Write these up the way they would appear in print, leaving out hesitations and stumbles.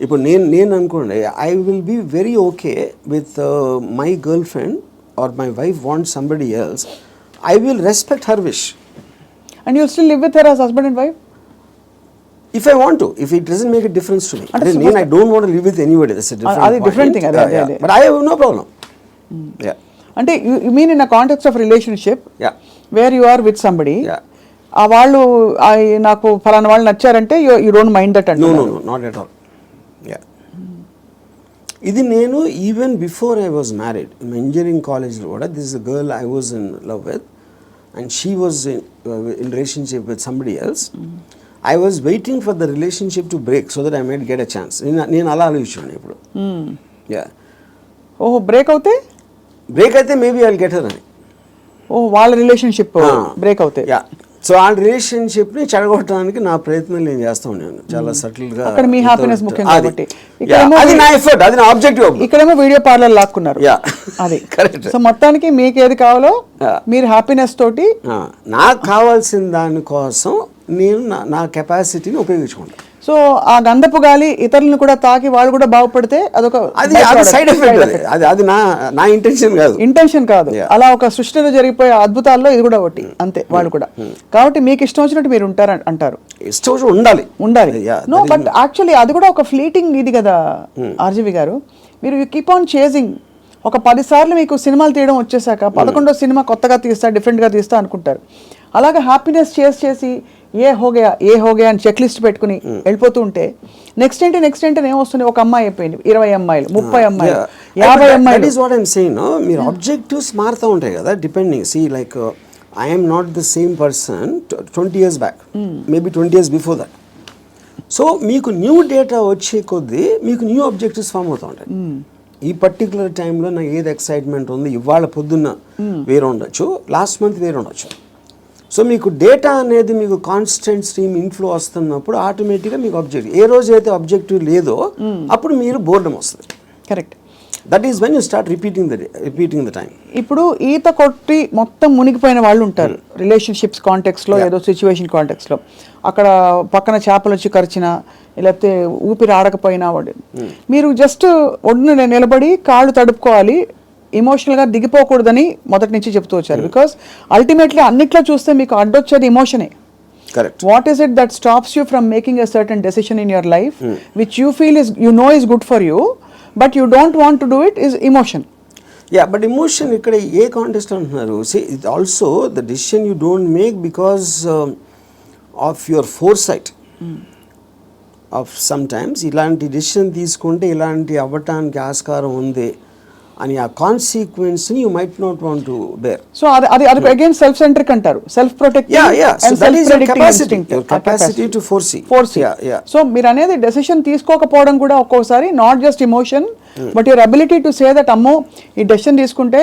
ఇప్పుడు నేను అనుకోండి, I will be very okay with my girl friend or my wife want somebody else, I will respect her wish. And you still live with her as husband and wife? If I want to, if it doesn't make a difference to me. I don't want to live with anybody. That's a different thing. But I have no problem. Yeah. అంటే you mean in a context of relationship, yeah, where you are with somebody, yeah, ఆ వాళ్ళు నాకు ఫలానా వాళ్ళు నచ్చారంటే you don't mind that అంటే? No, not at all. Yeah. ఇది నేను even before I was married, in my engineering college lo kuda, this is a girl I was in love with and she was in relationship with somebody else. I was waiting for the relationship to break so that I might get a chance. నేను అలా ఆలోచించాను ఇప్పుడు. Yeah. ఓహో, break అయితే maybe I will get her అని. ఓహో, వాళ్ళ relationship break అవుతే. యా. సో ఆ రిలేషన్షిప్ ని చెడగొట్టడానికి నా ప్రయత్నం నేను చేస్తా ఉన్నాను చాలా సటిల్ గా. అక్కడ మీ హ్యాపీనెస్ ముఖ్యం కాబట్టి అది నా ఎఫర్ట్, అది నా ఆబ్జెక్టివ్. ఇక్కడేమో వీడియో పార్లర్ లాక్కున్నారు. యా, అది కరెక్ట్. సో మొత్తానికి మీకు ఏది కావాలో మీరు హ్యాపీనెస్ తోటి, నాకు కావాల్సిన దానికోసం నేను నా కెపాసిటీని ఉపయోగించుకుంటాను. సో ఆ గంధపు గాలి ఇతరులను కూడా తాకి వాళ్ళు కూడా బాగుపడితే అదొక సైడ్ ఎఫెక్ట్. అది నా ఇంటెన్షన్ కాదు. అలా ఒక సృష్టిలో జరిగిపోయే అద్భుతాల్లో ఇది కూడా ఒకటి అంతే. వాళ్ళు కూడా కాబట్టి మీకు ఇష్టం వచ్చినట్టు మీరు ఉంటారు అంటారు. ఇష్టం ఉండాలి. నో, బట్ యాక్చువల్లీ అది కూడా ఒక ఫ్లీటింగ్ ఇది కదా ఆర్జీవి గారు. మీరు కీప్ ఆన్ చేజింగ్. ఒక 10 సార్లు మీకు సినిమాలు తీయడం వచ్చేసాక 11వ సినిమా కొత్తగా తీస్తా, డిఫరెంట్గా తీస్తా అనుకుంటారు. అలాగే హ్యాపీనెస్ చేసి ఏ హోగయా అని చెక్ లిస్ట్ పెట్టుకుని వెళ్ళిపోతూ ఉంటే నెక్స్ట్ ఏంటి ఏమొస్తుంది? ఒక అమ్మాయి అయిపోయింది, 20 అమ్మాయిలు, 30 అమ్మాయిలు, 50 అమ్మాయిలు. That is what I am saying. మీరు ఆబ్జెక్టివ్స్ మారుతూ ఉంటాయి కదా, depending. See like I am not the same person 20 years back, maybe 20 years before that. So మీకు న్యూ డేటా వచ్చే కొద్దీ మీకు న్యూ ఆబ్జెక్టివ్స్ ఫామ్ అవుతూ ఉంటాయి. ఈ పర్టికులర్ టైంలో నాకు ఏది ఎక్సైట్మెంట్ ఉంది, ఇవాళ పొద్దున్న వేరే ఉండొచ్చు, లాస్ట్ మంత్ వేరే ఉండొచ్చు. సో మీకు డేటా అనేది మీకు కాన్స్టెంట్ స్ట్రీమ్ ఇన్ఫ్లో వస్తున్నప్పుడు ఆటోమేటిక్గా మీకు ఆబ్జెక్టివ్, ఏ రోజు అయితే ఆబ్జెక్టివ్ లేదో అప్పుడు మీరు బోర్డమ్ వస్తుంది. Correct. That is when you start repeating the time. ఇప్పుడు ఈత కొట్టి మొత్తం మునిగిపోయిన వాళ్ళు ఉంటారు రిలేషన్షిప్స్ కాంటెక్స్లో, ఏదో సిచ్యువేషన్ కాంటెక్స్లో. అక్కడ పక్కన చేపలు వచ్చి కరిచినా, లేకపోతే ఊపిరి ఆడకపోయినా వాడు, మీరు జస్ట్ ఒడ్డున నిలబడి కాళ్ళు తడుపుకోవాలి, ఎమోషనల్గా దిగిపోకూడదని మొదటి నుంచి చెప్తూ వచ్చారు. బికాస్ అల్టిమేట్లీ అన్నిట్లో చూస్తే మీకు అడ్డొచ్చేది ఎమోషనే. Correct. What is it that stops you from making a certain decision in your life which you feel is is good for you but you don't want to do it is emotion. Yeah, but emotion ఇక్కడ ఏ context అంటున్నారు? See, it also the decision you don't make because of your foresight. Of sometimes ఇలాంటి decision తీసుకుంటే ఇలాంటి అవ్వటానికి ఆస్కారం ఉంది అని ఆ కాన్సిక్వెన్స్ని you might not want to bear. So అది అగైన్ సెల్ఫ్ సెంట్రిక్ అంటారు, self protective and self predicting instinct, capacity to foresee. So మీరు అనేది డెసిషన్ తీసుకోకపోవడం కూడా ఒక్కోసారి not just emotion but your ability to say that అమ్మో ఈ డెసిషన్ తీసుకుంటే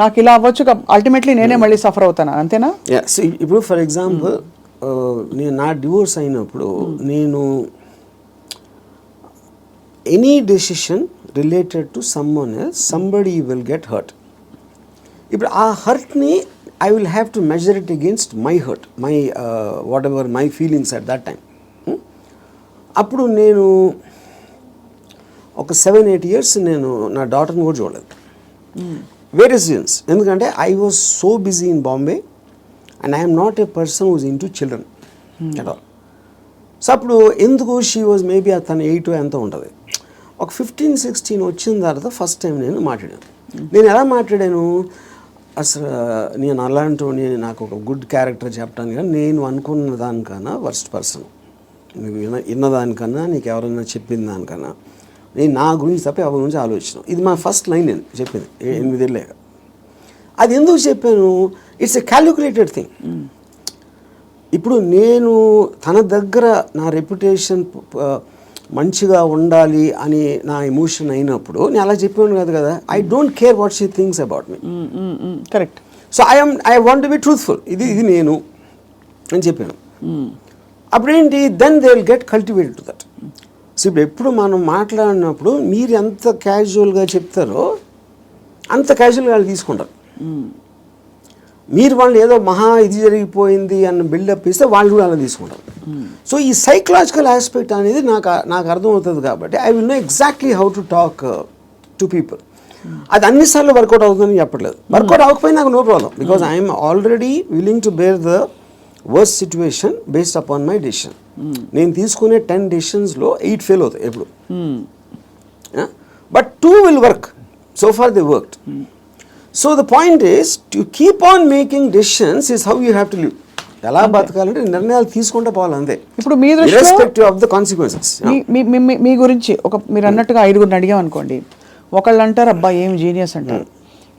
నాకు ఇలా అవ్వచ్చు, అల్టిమేట్లీ నేనే మళ్ళీ సఫర్ అవుతాను, అంతేనా? ఇప్పుడు ఫర్ ఎగ్జాంపుల్ నేను నా డివోర్స్ అయినప్పుడు నేను any decision related to someone else, somebody will get hurt. ఇప్పుడు ఆ హర్ట్ని I will have to measure it against my hurt, my whatever my feelings at that time. అప్పుడు నేను ఒక 7-8 years నేను నా డాటర్ని కూడా చూడలేదు. Various reasons. ఎందుకంటే I was so busy in Bombay and I'm not a person who's into children at all. So అప్పుడు ఎందుకు షీ వాజ్ మేబీ తను 8 ఎంతో ఉంటుంది. ఒక 15-16 వచ్చిన తర్వాత ఫస్ట్ టైం నేను మాట్లాడాను. నేను ఎలా మాట్లాడాను, అసలు నేను అలాంటి నాకు ఒక గుడ్ క్యారెక్టర్ చెప్పడానికి కానీ నేను అనుకున్న దానికన్నా వర్స్ట్ పర్సన్, నువ్వు విన్నదానికన్నా నీకు ఎవరైనా చెప్పిన దానికన్నా నేను నా గురించి తప్ప ఎవరి గురించి ఆలోచించాను. ఇది మా ఫస్ట్ లైన్ నేను చెప్పింది 8 ఏళ్ళేగా. అది ఎందుకు చెప్పాను, ఇట్స్ ఎ క్యాలిక్యులేటెడ్ థింగ్. ఇప్పుడు నేను తన దగ్గర నా రెప్యుటేషన్ మంచిగా ఉండాలి అని నా ఎమోషన్ అయినప్పుడు నేను అలా చెప్పాను కాదు కదా. I don't care what she thinks about me. Correct. So I want to be truthful. ఇది నేను అని చెప్పాను. అప్పుడేంటి, then they will get cultivated to that. So ఇప్పుడు ఎప్పుడు మనం మాట్లాడినప్పుడు మీరు ఎంత క్యాజువల్గా చెప్తారో అంత క్యాజువల్గా వాళ్ళు తీసుకుంటారు. మీరు వాళ్ళు ఏదో మహా ఇది జరిగిపోయింది అన్న బిల్డప్ ఇస్తే వాళ్ళు కూడా అలా తీసుకుంటారు. సో ఈ సైకలాజికల్ ఆస్పెక్ట్ అనేది నాకు అర్థమవుతుంది కాబట్టి I will know exactly how to talk to people. అది అన్నిసార్లు వర్కౌట్ అవుతుందని చెప్పట్లేదు. వర్కౌట్ అవ్వకపోయినా నాకు no problem, because I'm already willing to bear the worst situation based upon my decision. నేను తీసుకునే 10 డెసిషన్స్లో 8 ఫెయిల్ అవుతాయి ఎప్పుడు. But 2 will work. So far they worked. So the point is to keep on making decisions is how you have to live. ఎలా బతకాలంటే నిర్ణయాలు తీసుకుంటే పోవాలి అంతే. ఇప్పుడు మీ దృష్టిలో ఇర్రెస్పెక్టివ్ ఆఫ్ ద కాన్సిక్వెన్సెస్. మీ గురించి మీరు అన్నట్టుగా 5గురిని అడిగాం అనుకోండి, ఒకళ్ళు అంటారు అబ్బా ఏం జీనియస్ అంటారు,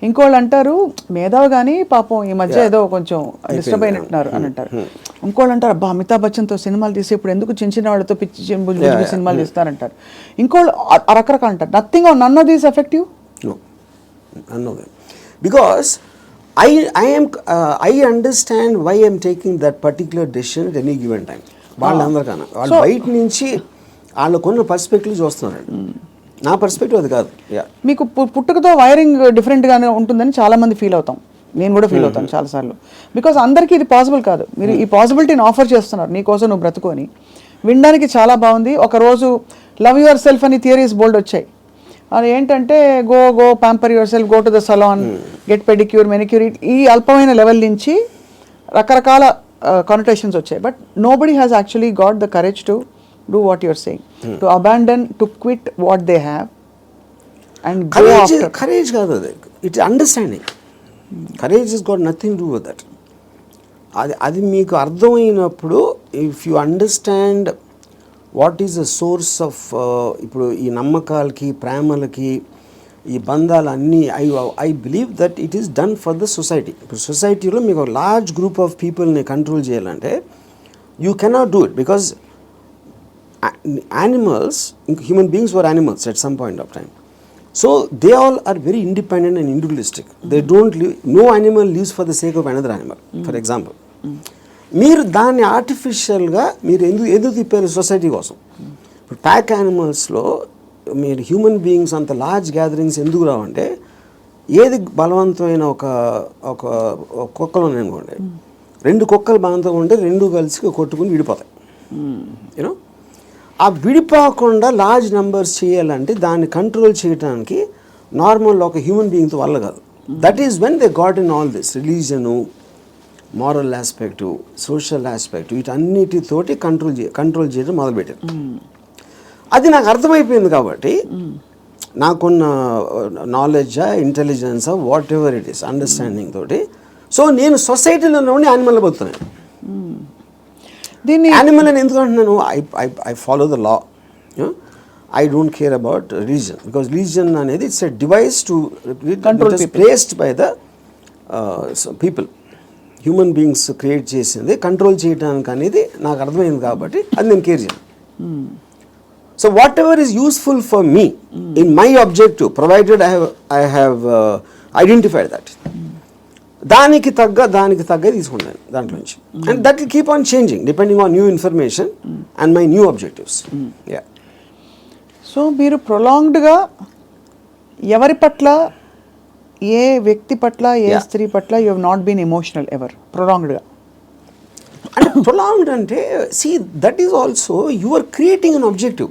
ఇంకోళ్ళు అంటారు మేధావి కానీ పాపం ఈ మధ్య ఏదో కొంచెం డిస్టర్బ్ అయినట్టున్నారు అని అంటారు, ఇంకోళ్ళు అంటారు అబ్బా అమితాబ్ బచ్చన్తో సినిమాలు తీసి ఇప్పుడు ఎందుకు చిన్న చిన్న వాళ్ళతో పిచ్చి బుజ్జి సినిమాలు తీస్తారంటారు, ఇంకోళ్ళు రకరకాలు అంటారు. Nothing or none of these effective. Because I understand why I am taking that particular decision at any given time. వాళ్ళందరికన్నా వాళ్ళు బయట నుంచి వాళ్ళకున్న పర్స్పెక్టివ్ చూస్తున్నారు. నా పర్స్పెక్టివ్ అది కాదు. మీకు పుట్టుకతో వైరింగ్ డిఫరెంట్గానే ఉంటుందని చాలామంది ఫీల్ అవుతాం. నేను కూడా ఫీల్ అవుతాను చాలాసార్లు. బికాజ్ అందరికీ ఇది పాసిబుల్ కాదు. మీరు ఈ పాసిబిలిటీని ఆఫర్ చేస్తున్నారు, నీకోసం నువ్వు బ్రతుకొని వినడానికి చాలా బాగుంది. ఒకరోజు లవ్ యువర్ సెల్ఫ్ అని థియరీస్ బోల్డ్ వచ్చాయి. అది ఏంటంటే go pamper yourself, go to the salon, get pedicure, manicure, ఈ అల్పమైన లెవెల్ నుంచి రకరకాల కానోటేషన్స్ వచ్చాయి. But nobody has actually got the courage to do what your saying, to abandon, to quit what they have and go after. Courage కాదు అది, it's understanding. Courage is got nothing do with that. అది మీకు అర్థమైనప్పుడు, if you understand what is the source of, ఇప్పుడు ఈ నమ్మకాలకి ప్రేమలకి ఈ బంధాలు అన్నీ, I believe that it is done for the society. ఇప్పుడు సొసైటీలో మీకు ఒక లార్జ్ గ్రూప్ ఆఫ్ పీపుల్ని కంట్రోల్ చేయాలంటే you cannot do it, because animals, human beings were animals at some point of time. So they all are very independent and individualistic. They don't live, no animal lives for the sake of another animal. For example, మీరు దాన్ని ఆర్టిఫిషియల్గా మీరు ఎందుకు తిప్పారు society కోసం? ఇప్పుడు pack యానిమల్స్లో మీరు human beings అంత లార్జ్ గ్యాదరింగ్స్ ఎందుకు రావంటే, ఏది బలవంతమైన ఒక కుక్కలు ఉన్నాయనుకోండి, 2 కుక్కలు బలవంతంగా ఉంటే 2 కలిసి కొట్టుకుని విడిపోతాయి. యూనో, ఆ విడిపోకుండా లార్జ్ నెంబర్స్ చేయాలంటే దాన్ని కంట్రోల్ చేయడానికి నార్మల్ ఒక హ్యూమన్ బీయింగ్తో వల్ల కాదు. That is when they got in all this religion, moral aspect, social aspect, వీటన్నిటితోటి కంట్రోల్ చేయడం మొదలుపెట్టారు. అది నాకు అర్థమైపోయింది కాబట్టి నాకున్న నాలెడ్జా, ఇంటెలిజెన్సా, whatever it is, understanding తోటి, సో నేను సొసైటీలో ఉండి యానిమల్ బతుకుతున్నాను. దీన్ని యానిమల్ అని ఎందుకు అంటున్నాను? I follow the law. I don't care about religion, because religion అనేది it's a device to control, placed by the people. Human beings create చేసింది కంట్రోల్ చేయడానికి అనేది నాకు అర్థమైంది కాబట్టి అది నేను కేర్ చేయను. So whatever is useful for me in my objective, provided I have identified that, దానికి తగ్గ తీసుకుంటాను దాంట్లోంచి. And that will keep on changing depending on new information and my new objectives. So మీరు ప్రొలాంగ్డ్గా ఎవరి పట్ల, ఏ వ్యక్తి పట్ల, ఏ స్త్రీ పట్ల you have not been emotional ever, ప్రొలాంగ్డ్గా? అంటే ప్రొలాంగ్డ్ అంటే, see that is also you are creating an objective.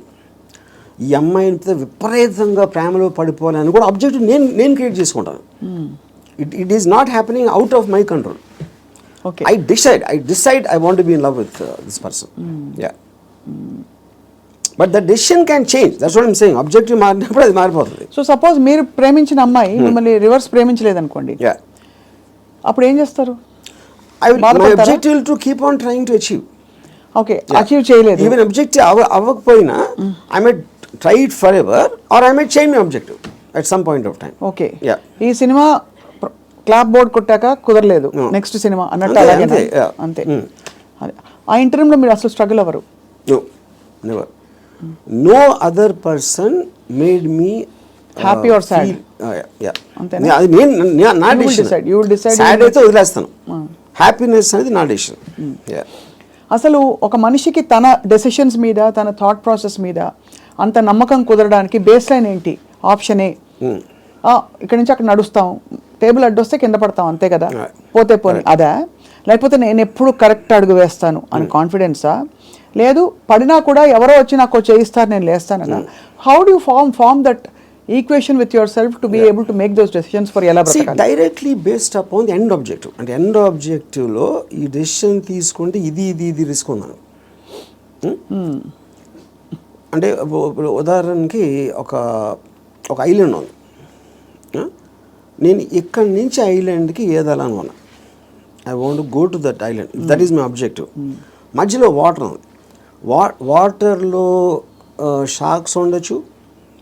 ఈ అమ్మాయిని విపరీతంగా ప్రేమలో పడిపోవాలని కూడా ఆబ్జెక్టివ్ నేను క్రియేట్ చేసుకుంటాను. It is not happening out of my control. Okay, I decide I want to be in love with this person. Yeah, but the decision can change. That's what I'm saying. Objective మారినప్పుడు అది మారిపోతుంది. So suppose మీరు ప్రేమించిన అమ్మాయి మిమ్మల్ని reverse ప్రేమించలేదు అనుకోండి, అప్పుడు ఏం చేస్తారు? My objective to keep on trying to achieve. Okay, achieve చేయలేదు, ఈవెన్ ఆబ్జెక్టివ్ అవ్వకపోయినా I might try it forever or I might change my objective at some point of time. Okay, ఈ cinema clap board కొట్టాక కుదరలేదు, next cinema అన్నట్టు అలాగే అంతే. ఆ ఇంటర్వ్యూలో మీరు అసలు స్ట్రగుల్ అవ్వరు? Never. No other person made me happy or sad. అంతేనా? అది నా decision. You will decide. Sad అయితే వదిలేస్తాను. హ్యాపీనెస్ అనేది నా డెసిషన్. అసలు ఒక మనిషికి తన డెసిషన్స్ మీద, తన థాట్ ప్రాసెస్ మీద అంత నమ్మకం కుదరడానికి బేస్ లైన్ ఏంటి? ఆప్షన్ ఏ, ఇక్కడ నుంచి అక్కడ నడుస్తాం, టేబుల్ అడ్డొస్తే కింద పడతాం అంతే కదా, Right. పోతే పోనీ అదా, లేకపోతే నేను ఎప్పుడు కరెక్ట్ అడుగు వేస్తాను అని కాన్ఫిడెన్సా, లేదు పడినా కూడా ఎవరో వచ్చి నాకు చేయిస్తారు నేను లేస్తానన్నా, how do you form that equation with yourself to be able to make those decisions for ఎలా బ్రతకాలి? Directly based upon the end objective. అంటే ఎండ్ ఆబ్జెక్టివ్లో ఈ డెసిషన్ తీసుకుంటే ఇది రిస్క్ ఉందని. అంటే ఇప్పుడు ఉదాహరణకి ఒక ఐలాండ్ ఉంది. నేను ఇక్కడి నుంచి ఐలాండ్కి ఏదాలని ఉన్నా. I want go to that island, that is my objective. మధ్యలో వాటర్ ఉంది. వాటర్లో షాక్స్ ఉండొచ్చు,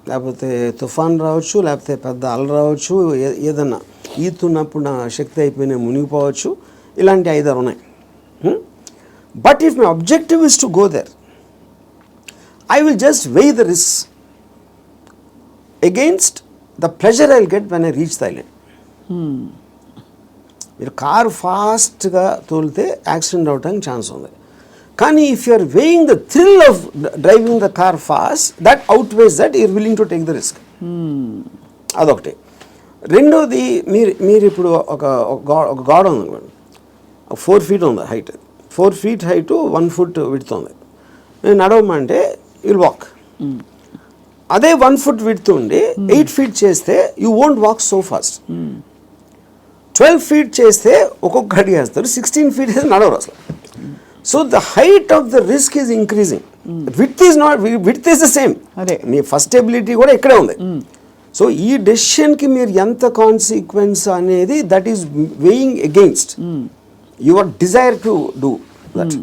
లేకపోతే తుఫాన్ రావచ్చు, లేకపోతే పెద్ద అల రావచ్చు, ఏదన్నా ఈతున్నప్పుడు నా శక్తి అయిపోయినా మునిగిపోవచ్చు. ఇలాంటి 5-6 ఉన్నాయి. But if my objective is to go there, I will just weigh the risks against the pleasure I will get when I reach the island. మీరు కారు ఫాస్ట్గా తోలితే యాక్సిడెంట్ అవడానికి ఛాన్స్ ఉంది. కానీ if you are weighing the thrill of driving the car fast, that outweighs that you're willing to take the risk. అదొకటి. రెండోది, మీరు ఇప్పుడు ఒక గోడ ఉంది, 4 feet ఉంది height, 4 feet height 1 foot width ఉంది. నేను నడవమంటే విల్ వాక్. అదే 1 foot విడ్త్ ఉండి 8 feet చేస్తే you won't walk so fast. 12 feet చేస్తే ఒక్కొక్క అడిగి వేస్తారు, 16 feet చేస్తే నడవరు అసలు. So the height of the risk is increasing, width is the same. Me first ability కూడా ఇక్కడే ఉంది. సో ఈ డెసిషన్కి మీరు ఎంత కాన్సిక్వెన్స్ అనేది, that is weighing against your desire to do that.